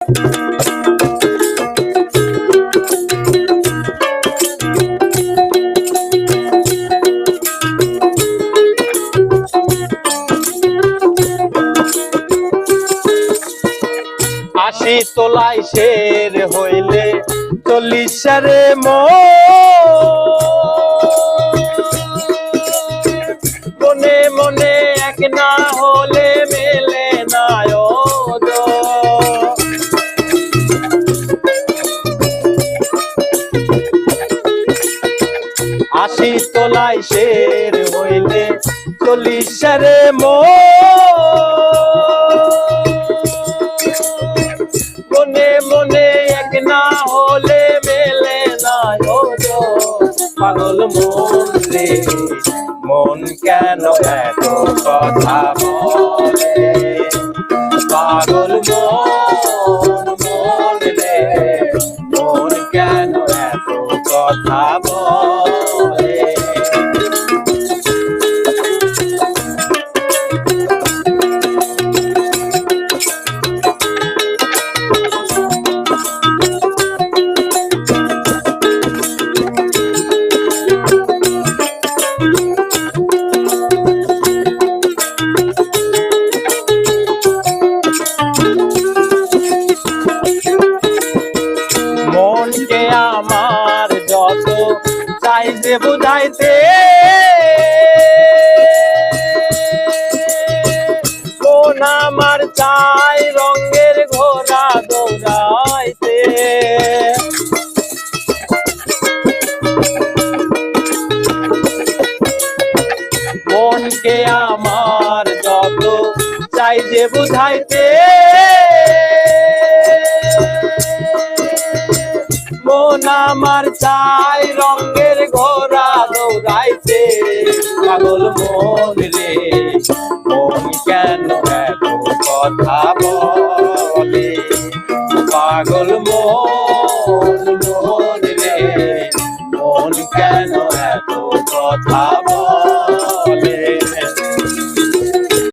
আশি তোলাই শের হইলে 40 সারে মনে মনে এক না হলে মেলে না আশি তোলাই শের হইলে 40 সারে মনে মনে এক না হলে মেলে না পাগল মন রে মন কেন এত কথা বলে পাগল মন রে মন কেন এত কথা বলে মনকে আমার যত চাই যে বুঝাইতে মন আমার চাই রঙের ঘোড়া দৌড়াইতে মনকে আমার যত চাই যে বুঝাইতে মন আমার চাই রঙের ঘোড়া দৌড়াইতে পাগল মন রে মন কেন এত কথা বলে পাগল মন রে মন কেন এত কথা